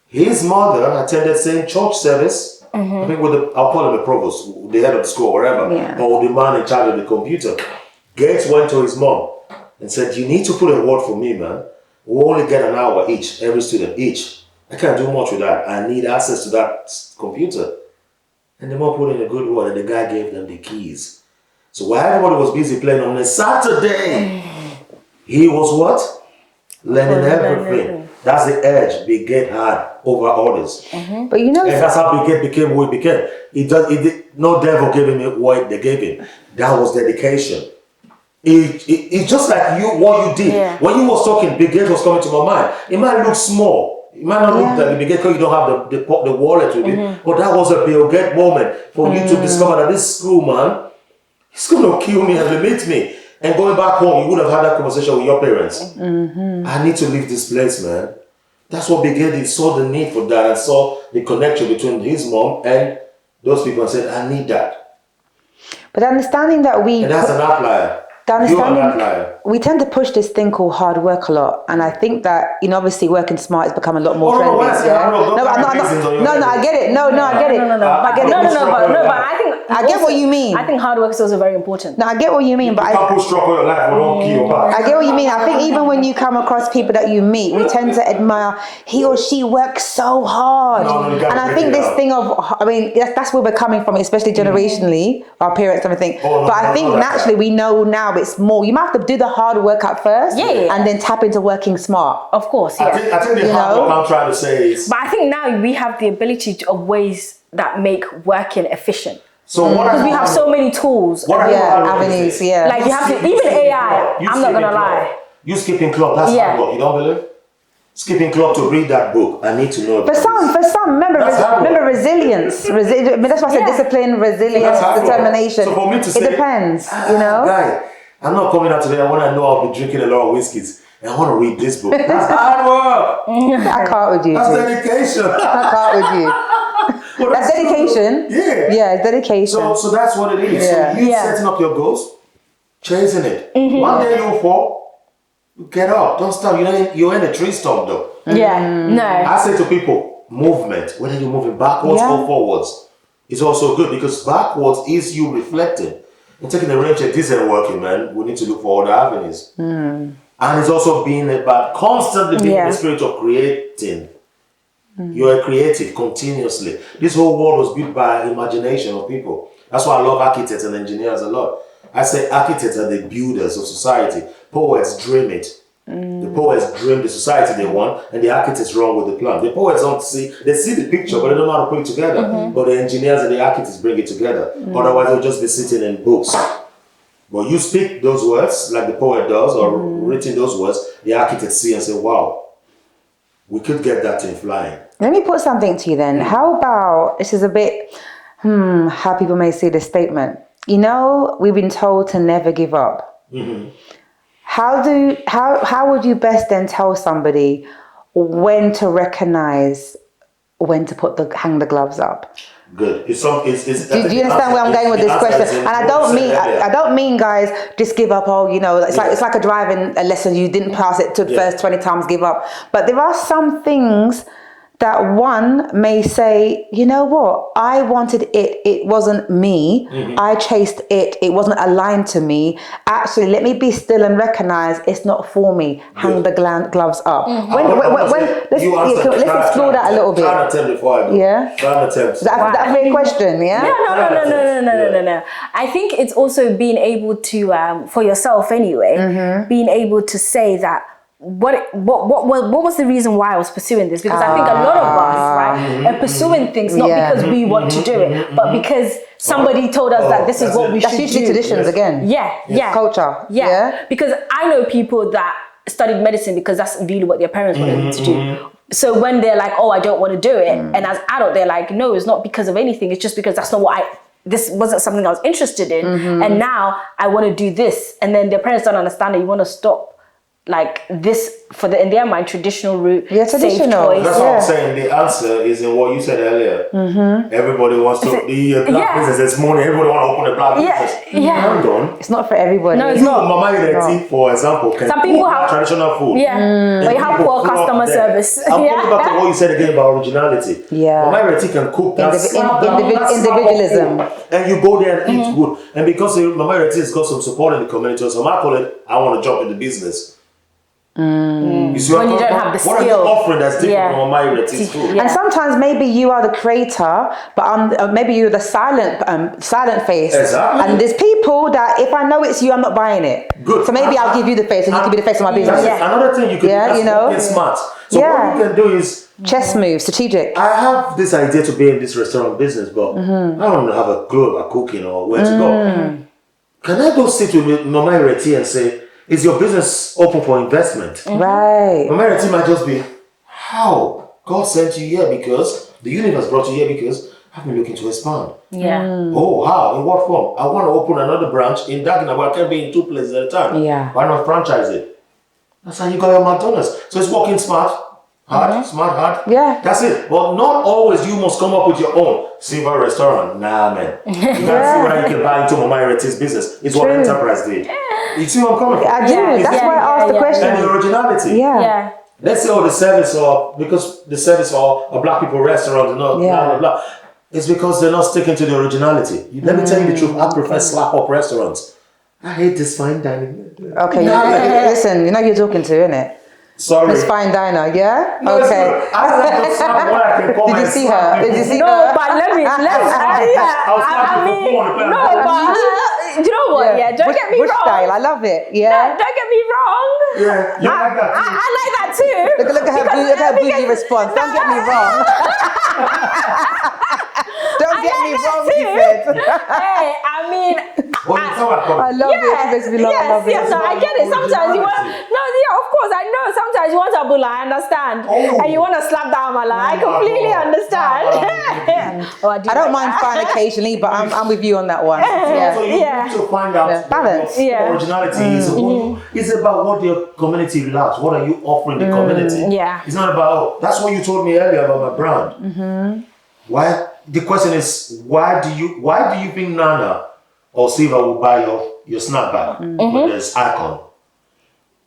His mother attended same church service, I think I'll call him the provost, the head of the school, wherever, or the man in charge of the computer. Gates went to his mom and said, you need to put a word for me, man. We'll only get an hour each, every student each. I can't do much with that. I need access to that computer. And the mom put in a good word, and the guy gave them the keys. So while everybody was busy playing on a Saturday, he was what? Learning everything. That's the edge Big Gate had over others. But you know, and that's how Big Gate became who he became. No devil gave him what they gave him. That was dedication. It's just like what you did. Yeah. When you was talking, Big Gate was coming to my mind. It might look small. It might not look like a Big Gate because you don't have the wallet with it. But that was a Bill Gate moment for you to discover that this school man, he's going to kill me and limit me. And going back home, you would have had that conversation with your parents. I need to leave this place, man. That's what Big Gate did. Saw the need for that and saw the connection between his mom and those people and said, I need that. but understanding that And that's an outlier. You're an outlier. we tend to push this thing called hard work a lot, and I think that obviously working smart has become a lot more trendy. When I say hard work, don't carry raisins on your head. I get it. No, I get it. I get it. But I think I get what you mean. I think hard work is also very important. No, I get what you mean, but You can't put struck on your life for don't kill your back. I get what you mean. I think even when you come across people that you meet, we tend to admire he or she works so hard. No, and I think this thing of, that's where we're coming from, especially generationally, our parents and everything. But I think naturally we know now it's more, you might have to do the hard work at first and then tap into working smart. Of course, yeah. I think the hard work I'm trying to say is... But I think now we have the ability of ways that make working efficient. So because we have so many tools. Avenues, Like you have to, even AI, I'm not going to lie. You skipping club, that's hard work, you don't believe? Skipping club to read that book, I need to know. For some, remember resilience. That's why I said discipline, resilience, determination. So for me to say, it depends, Guy, I'm not coming out today when I know I'll be drinking a lot of whiskeys. And I want to read this book. That's hard work. I can't with you. That's dedication. I can't with you. Well, that's dedication. Yeah, it's dedication. So that's what it is. Yeah. So you setting up your goals, chasing it. One day you'll fall, you get up. Don't stop. You're in a tree stump though. Yeah. No. I say to people, movement, whether you're moving backwards or forwards, is also good because backwards is you reflecting. And taking the range that this ain't working, man. We need to look for other avenues. And it's also being about constantly being in the spirit of creating. You're a creative continuously. This whole world was built by imagination of people. That's why I love architects and engineers a lot. I say architects are the builders of society. Poets dream it. The poets dream the society they want, and the architects run with the plan. The poets they see the picture, but they don't know how to put it together. But the engineers and the architects bring it together. Otherwise, they'll just be sitting in books. But you speak those words like the poet does, or written those words, the architects see and say, wow, we could get that thing flying. Let me put something to you then. How about, this is a bit, how people may see this statement. We've been told to never give up. How would you best then tell somebody when to recognize when to hang the gloves up? Good. Do you understand where I'm going with this question? And I don't mean guys just give up. It's like a driving lesson. You didn't pass it to the first 20 times, give up. But there are some things that one may say, you know what, I wanted it wasn't me. I chased it wasn't aligned to me. Actually, let me be still and recognize it's not for me. Hang the gloves up. Let's explore that a little bit. Try to attempt before I do. Is that a great question? No. I think it's also being able to, for yourself anyway, being able to say that what was the reason why I was pursuing this? Because I think a lot of us, right, are pursuing things not because we want to do it, but because somebody told us that this is what we should do. That's usually traditions again. Yeah. Culture. Yeah. Because I know people that studied medicine because that's really what their parents wanted them to do. So when they're like, oh, I don't want to do it, and as adult they're like, no, it's not because of anything. It's just because that's not what this wasn't something I was interested in, and now I want to do this. And then their parents don't understand that you want to stop like this in their mind, traditional route, safe choice. That's what I'm saying. The answer is in what you said earlier. Everybody wants to the black business this morning. Everybody want to open a black business. Hang on. It's not for everybody. No, it's not. Mama Ireti, for example, can some people have traditional food. but you have poor customer service. I'm going back to what you said again about originality. Mama Ireti can cook that individualism. And you go there and eat good. And because Mama Ireti has got some support in the community, so I call it, I want to jump in the business. You see when you don't have the skill. What are you offering that's different from my Ireti's food? And sometimes maybe you are the creator, but maybe you're the silent face. Exactly. And there's people that if I know it's you, I'm not buying it. Good. So maybe I'll give you the face, and you can be the face of my business. Another thing you can do is smart. So what you can do is chess move, strategic. I have this idea to be in this restaurant business, but I don't have a clue about cooking or where to go. Can I go sit with Mama Ireti and say, is your business open for investment? Right. Mama Ireti might just be, how? God sent you here because the universe brought you here because I've been looking to expand. Oh, how? In what form? I want to open another branch in Dagenham, but I can't be in 2 places at a time. Why not franchise it? That's how you got your McDonald's. So it's working smart. Hard, smart, hard. Yeah. That's it. But not always you must come up with your own silver restaurant. Nah, man. You can't see where you can buy into Mama Ireti's business. It's what enterprise did. You see what I'm coming from? I do. That's why I asked the question. And the originality. Let's say the service or because the service or a black people restaurant and blah, blah, blah. It's because they're not sticking to the originality. Let me tell you the truth. I prefer slap up restaurants. I hate this fine dining. Okay. Listen, you know you're talking to, innit? Sorry. This fine diner, yeah? No, okay. I like to slap what I can call Did you see her? Did you see her? No, but let me, I mean, no, but you know what? Yeah, don't get me Bush wrong. style, I love it. Yeah. No, don't get me wrong. Yeah, you like that too. I like that too. Look at her bougie response. Don't get me wrong. Don't get me wrong, she said. Hey, I mean, I love it. She makes me laugh. I love it. Yes, no, I get it. Sometimes you want, of course, I know. Sometimes you want a bulla, I understand. And you want to slap down my line. I completely understand. I don't mind fine occasionally, but I'm with you on that one. So you need to find out balance. Originality is about what your community loves. What are you offering the community? It's not about, that's what you told me earlier about my brand. Why? The question is, why do you think Nana or Siva will buy your snapback when there's Icon?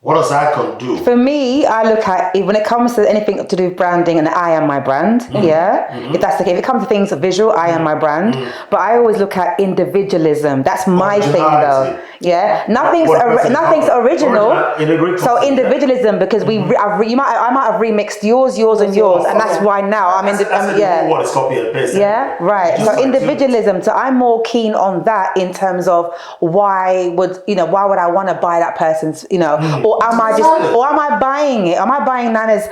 What does Icon do? For me, I look at it when it comes to anything to do with branding, and I am my brand. If that's the case, if it comes to things of visual, I am my brand. But I always look at individualism. That's my thing, though. Yeah, nothing's original. So individualism, because I might have remixed yours, and yours, and that's why now I'm what is copy and paste. Yeah, right. So individualism. So I'm more keen on that in terms of why would I want to buy that person's, or am I buying it? Am I buying Nana's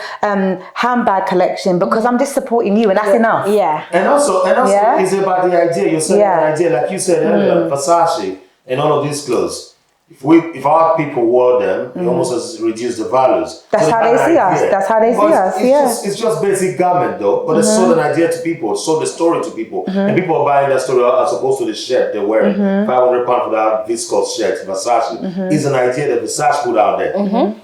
handbag collection because I'm just supporting you and that's enough? Yeah. And also, it's about the idea. You're selling an idea, like you said earlier, Versace and all of these clothes. If our people wore them, it almost has reduced the values. That's how they see us. That's how they see us. It's just basic garment though, but it's sold an idea to people, it's sold the story to people, and people are buying that story as opposed to the shirt they're wearing. £500 for that viscose shirt, Versace. It's an idea that Versace put out there.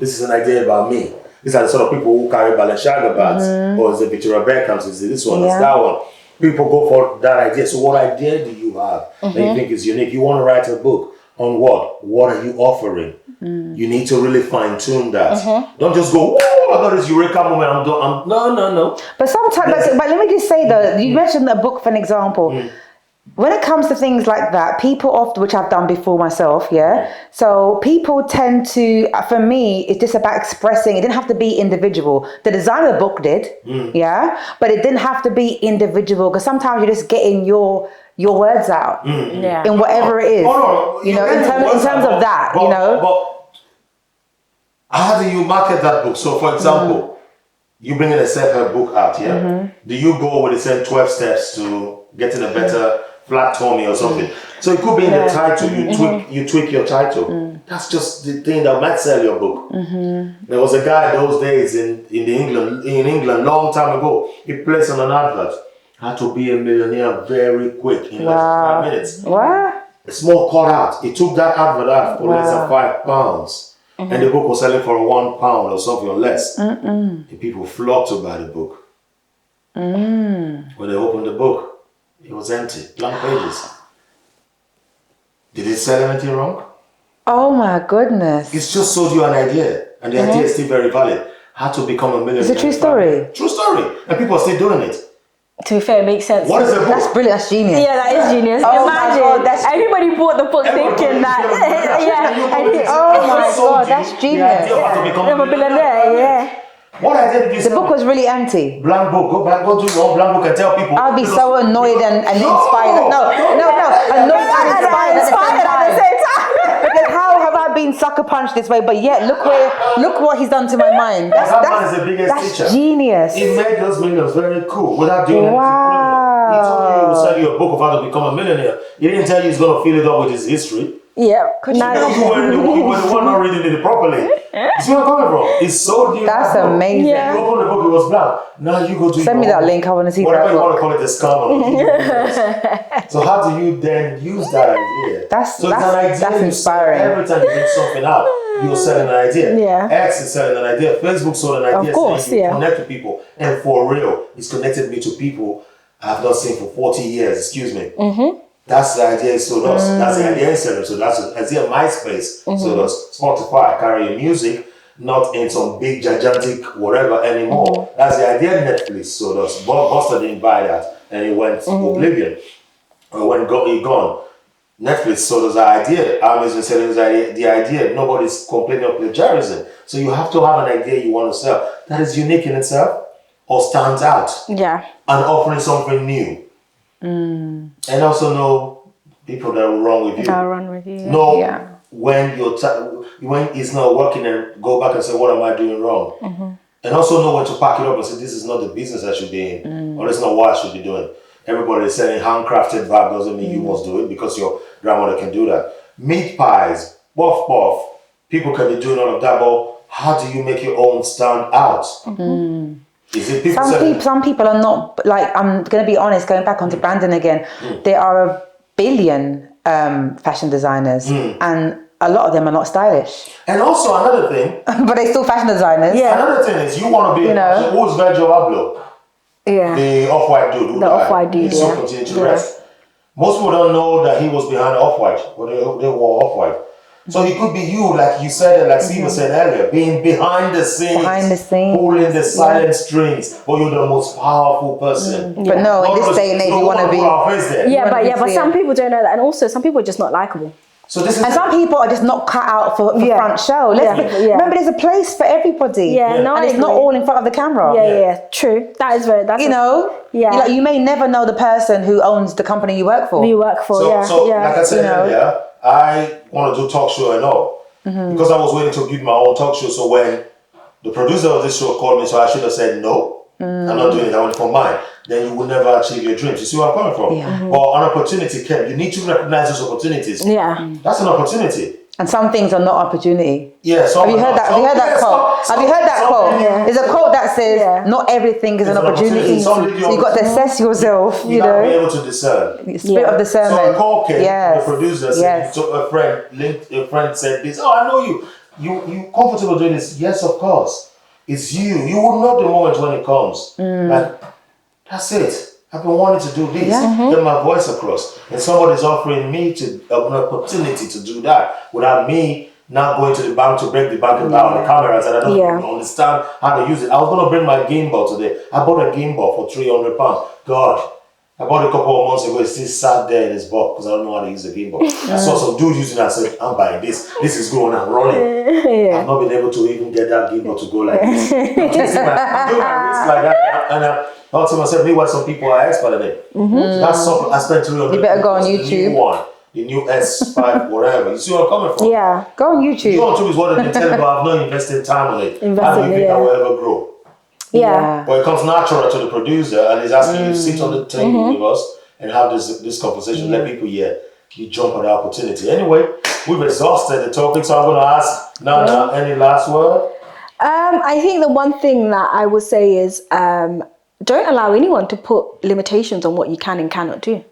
This is an idea about me. These are the sort of people who carry Balenciaga bags, or is it Victoria Beckham's? Is it this one? Is that one? People go for that idea. So what idea do you have that you think is unique? You want to write a book. On what? What are you offering? You need to really fine tune that. Don't just go, oh, I got this eureka moment. I'm done. No. But sometimes, but let me just say though, you mentioned a book for an example. When it comes to things like that, people often, which I've done before myself, so people tend to, for me, it's just about expressing. It didn't have to be individual. The design of the book did, but it didn't have to be individual because sometimes you're just getting your words out in whatever it is, in terms of that, but How do you market that book? So, for example, you bring in a self-help book out, yeah? Do you go with the same 12 steps to getting a better flat tummy or something? So it could be in the title. You tweak your title. That's just the thing that might sell your book. There was a guy those days in England, long time ago. He placed on an advert, how to be a millionaire very quick in less than 5 minutes. What? A small cut out. He took that advert out for less than £5. And the book was selling for £1 or something or less. The people flocked to buy the book. When they opened the book, it was empty, blank pages. Did it sell anything wrong? Oh my goodness. It's just sold you an idea, and the idea is still very valid. How to become a millionaire. It's a true story. True story. And people are still doing it. To be fair, it makes sense. What is the book? That's brilliant. That's genius. Yeah, that is genius. Oh my Imagine, God, that's- everybody bought the book thinking that. Oh my God, that's genius. I'm a billionaire, yeah. What idea did you The sell? book was really empty. Blank book. Go back, go do your own blank book and tell people. I'll be so annoyed and inspired. No. Annoyed and inspired at the same time. Because how have I been sucker punched this way? But yet, look what he's done to my mind. That man is the biggest teacher. That's genius. He made those millions very cool without doing anything. He told you he would sell you a book of how to become a millionaire. He didn't tell you he's going to fill it up with his history. Yeah. You were the one not reading it properly. You see where I'm coming from? It's so deep. That's amazing. Yeah. You open the book, it was blank. Now you go to Send me that link. I want to see whatever that you want to book. call it, a scam. So how do you then use that idea? That's so it's an idea you sell. inspiring. Every time you bring something out, you're selling an idea. Yeah. X is selling an idea. Facebook sold an idea. Of course, saying you yeah. connect with people. And for real, it's connected me to people I've not seen for 40 years. Excuse me. That's the idea sold us. That's the idea Instagram. So that's the idea MySpace sold us. Spotify, carry your music, not in some big gigantic whatever anymore. That's the idea Netflix sold us. Bob Buster didn't buy that and he went oblivion. Or when he gone. Netflix sold us the idea. Amazon selling us the idea. Nobody's complaining of plagiarism. So you have to have an idea you want to sell that is unique in itself or stands out Yeah. and offering something new. And also know people that are wrong with you. I'll run with you. Know Yeah. when when it's not working and go back and say, what am I doing wrong? And also know when to pack it up and say, this is not the business I should be in, or it's not what I should be doing. Everybody is selling handcrafted bag doesn't mean you must do it because your grandmother can do that. Meat pies, buff. People can be doing all of that, but how do you make your own stand out? Is it people selling? Some people are not, like, I'm going to be honest, going back onto Brandon again, there are a billion fashion designers and a lot of them are not stylish. And also another thing, But they're still fashion designers. Yeah. another thing is you want to be, You know. who's Virgil Abloh? Yeah. The off-white dude. Who The died. Off-White dude, He still yeah. continued to Yeah. rest. Most people don't know that he was behind Off-White, but they wore Off-White. So it could be you, like you said, like Steve said earlier, being behind the scenes, pulling the silent strings, but you're the most powerful person. But no, in this day and age, you want to be. Yeah, but clear. some people don't know that, and also some people are just not likable. So this is And some people are just not cut out for Yeah. front show. Remember, there's a place for everybody. Yeah, no, and I it's not agree. all in front of the camera. Yeah, true. That is very. That's You know, Yeah. you may never know the person who owns the company you work for. who you work for. so yeah. like I said you know. earlier, I want to do talk show and all. Because I was waiting to build my own talk show. So when the producer of this show called me, so I should have said no. I'm not doing it. I went for mine. Then you will never achieve your dreams. You see where I'm coming from? Yeah. But an opportunity came. You need to recognize those opportunities. Yeah. That's an opportunity. And some things are not opportunity. Yeah. Have you heard that? Have you heard that quote? Have you heard that quote? Yeah. There's a quote that says, Yeah. "Not everything is an opportunity." So Some you got to assess yourself. You You gotta be know, able to discern. spirit of So a discernment. call came, Yes. the producer said, Yes. to a friend, a friend said this, oh, I know you. You comfortable doing this? Yes, of course. It's you. You will know the moment when it comes. Like, that's it. I've been wanting to do this, get my voice across. And somebody's offering me an opportunity to do that without me not going to the bank to break the bank and buy on the cameras and I don't even understand how to use it. I was going to bring my gimbal today. I bought a gimbal for £300. God, I bought it a couple of months ago. It still sat there in this box because I don't know how to use the gimbal. I saw some dude using it. I said, I'm buying this. This is going and running. I've not been able to even get that gimbal to go like this. I'm doing my wrist like that. And I thought to myself, meanwhile, some people are expert at it. So that's something I spent £300. You better go on The new YouTube. one. the new S5, whatever. You see where I'm coming from? Yeah. Go on YouTube. You on YouTube is what they've been telling, but I've not invested time on it. How do you think I will ever grow? Yeah. But it comes natural to the producer and he's asking you to sit on the table with us and have this conversation, let people hear. You jump at the opportunity. Anyway, we've exhausted the topic, so I'm going to ask Nana, any last word? I think the one thing that I would say is don't allow anyone to put limitations on what you can and cannot do.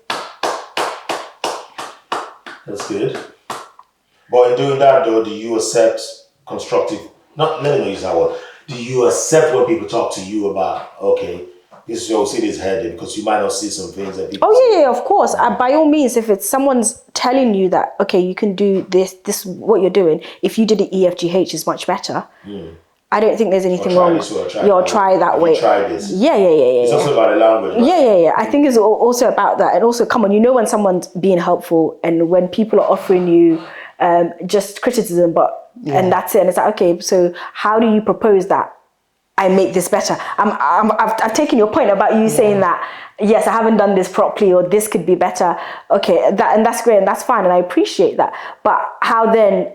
That's good. But in doing that, though, do you accept constructive? Not let me use that word. Do you accept what people talk to you about? Okay, this is see this heading because you might not see some things that people. Oh yeah, of course. By all means, if it's someone's telling you that okay, you can do this what you're doing. If you did it EFGH is much better. I don't think there's anything wrong. Try that way. Try this. Yeah. It's also about the language. Right? Yeah. I think it's also about that, and also come on, you know when someone's being helpful, and when people are offering you just criticism, and that's it. And it's like, okay, so how do you propose that I make this better? I've taken your point about you saying that, yes, I haven't done this properly, or this could be better. Okay, that's great, and that's fine, and I appreciate that. But how then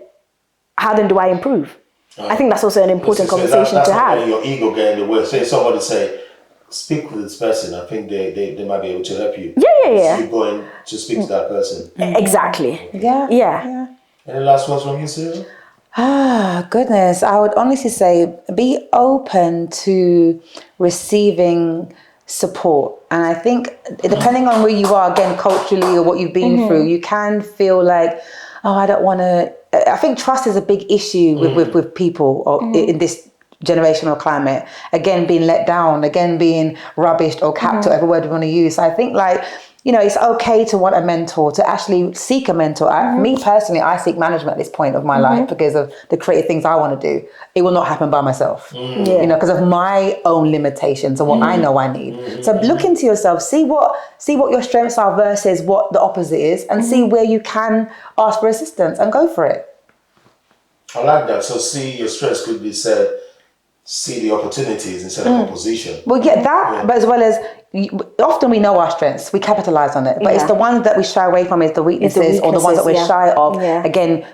do I improve? I think that's also an important conversation to have. Your ego getting in the way. Say somebody say, speak with this person. I think they might be able to help you. Yeah. So you're going to speak to that person. Exactly. Yeah. Any last words from you, Sarah? Goodness. I would honestly say be open to receiving support. And I think depending on where you are, again, culturally or what you've been through, you can feel like, oh, I don't want to. I think trust is a big issue with people or in this generational climate. Again, being let down, again, being rubbished or capped, whatever word we want to use. So I think it's okay to want a mentor, to actually seek a mentor. Me personally, I seek management at this point of my life because of the creative things I want to do. It will not happen by myself, because of my own limitations and what I know I need. So look into yourself, see what your strengths are versus what the opposite is, and see where you can ask for assistance and go for it. I like that. So see your strengths could be said, see the opportunities instead of opposition. Well, but as well as often we know our strengths, we capitalize on it, but it's the ones that we shy away from is the weaknesses or the ones that we're shy of. Again,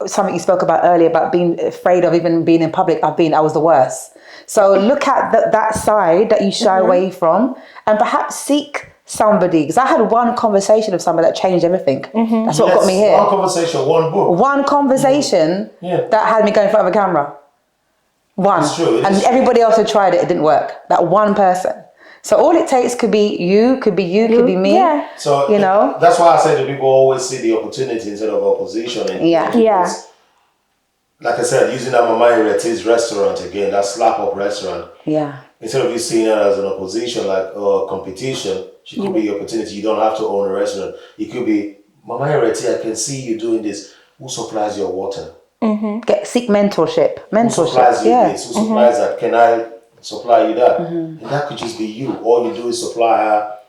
something you spoke about earlier about being afraid of even being in public. I was the worst. So look at that side that you shy away from, and perhaps seek somebody. Because I had one conversation with somebody that changed everything. That's what got me here. One conversation, one book. One conversation that had me going in front of a camera. One. It's true. And everybody else had tried it. It didn't work. That one person. So all it takes could be you, could be me. Yeah. So that's why I say that people always see the opportunity instead of opposition. And like I said, using that Mama Ireti's restaurant again, that slap up restaurant. Yeah. Instead of you seeing her as an opposition, like competition, she could be the opportunity. You don't have to own a restaurant. It could be, Mama Ireti, I can see you doing this. Who supplies your water? Seek mentorship. Who supplies you this? Who supplies that? Can I supply you that? And that could just be you. All you do is supply her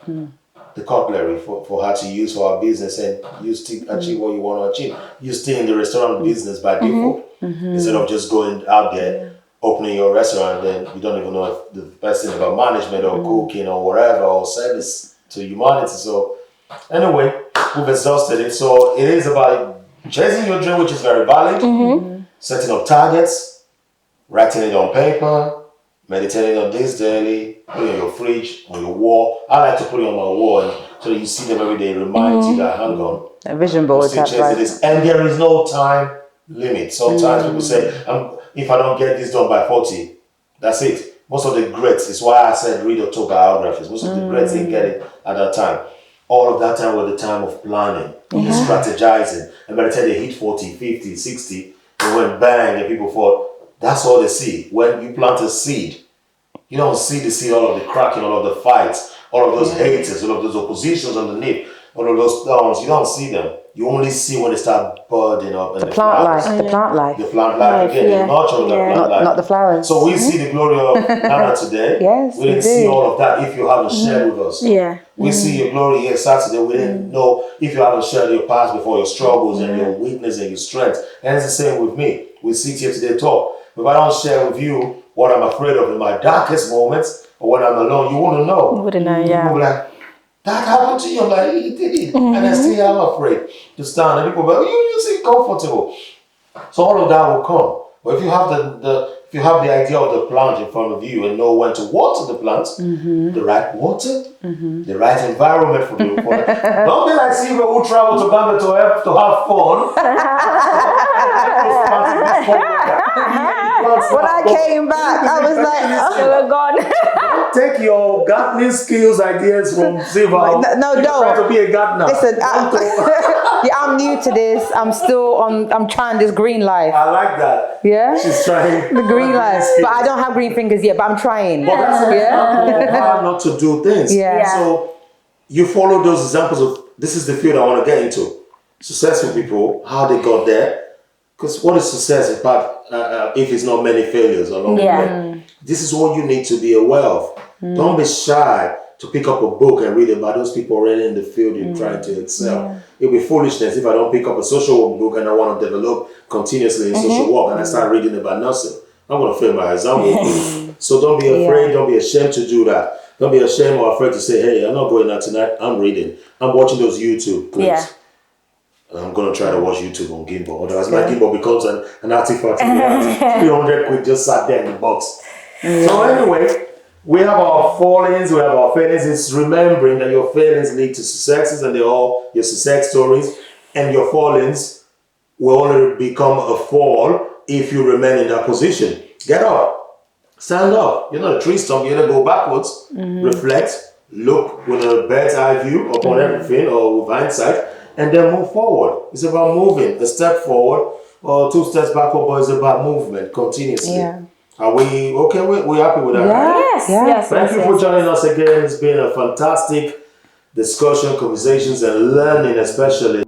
the cutlery for her to use for her business, and you still achieve what you want to achieve. You stay in the restaurant business by default instead of just going out there, opening your restaurant, and then you don't even know if the best thing about management or cooking or whatever or service to humanity. So anyway, we've exhausted it. So it is about chasing your dream, which is very valid, setting up targets, writing it on paper, meditating on this daily, put it on your fridge, on your wall. I like to put it on my wall so that you see them every day. It reminds you that hang on. A vision board. And there is no time limit. Sometimes people say, if I don't get this done by 40, that's it. Most of the greats, is why I said read autobiographies. Most of the greats didn't get it at that time. All of that time was the time of planning, strategizing. And by the time they hit 40, 50, 60, they went bang, and people thought, that's all they see. When you plant a seed, you don't see the seed, all of the cracking, all of the fights, all of those haters, all of those oppositions underneath, all of those thorns. You don't see them. You only see when they start budding up. The plant life. The plant life. The plant life again. The nurture of the plant life. Not the flowers. So we see the glory of Nana today. Yes, we didn't see all of that if you haven't shared with us. We see your glory here Saturday. We didn't know if you haven't shared your past before, your struggles and your weakness and your strength. And it's the same with me. We sit here today talk. But if I don't share with you what I'm afraid of in my darkest moments or when I'm alone, you wouldn't know. You wouldn't know, You'll be like, that happened to you. I'm like, he did it. And I still am afraid to stand. And people go, you seem comfortable. So all of that will come. But if you have if you have the idea of the plant in front of you and know when to water the plants, the right water, the right environment for the water. Don't be like Silver who travel to Ghana to have fun. When I came back, I was like, They were gone. Don't take your gardening skills ideas from Silver. No, don't. Try to be a gardener. Listen, yeah, I'm new to this. I'm trying this green life. I like that. Yeah? She's trying The green life. But I don't have green fingers yet, but I'm trying. But that's an example of how not to do things. Yeah. So you follow those examples of this is the field I want to get into. Successful people, how they got there. Because what is success if it's not many failures along the way? This is what you need to be aware of. Don't be shy to pick up a book and read about those people already in the field you're trying to excel. It'll be foolishness if I don't pick up a social work book and I want to develop continuously in social work and I start reading about nursing. I'm going to fail my exam. So don't be afraid, don't be ashamed to do that. Don't be ashamed or afraid to say, hey, I'm not going out tonight, I'm reading. I'm watching those YouTube clips. Yeah. I'm going to try to watch YouTube on gimbal. Otherwise, my gimbal becomes an artifact. 300 quid just sat there in the box. So anyway, we have our fallings, we have our failings. It's remembering that your failings lead to successes and they're all your success stories. And your fallings will only become a fall if you remain in that position. Get up. Stand up. You're not a tree stump. You're going to go backwards. Reflect. Look with a bird's eye view upon everything or with hindsight. And then move forward. It's about moving a step forward or 2 steps backward, but it's about movement continuously. Yeah. Are we okay? We're happy with that, right? Yes. Thank you for joining us again. It's been a fantastic discussion, conversations, and learning, especially.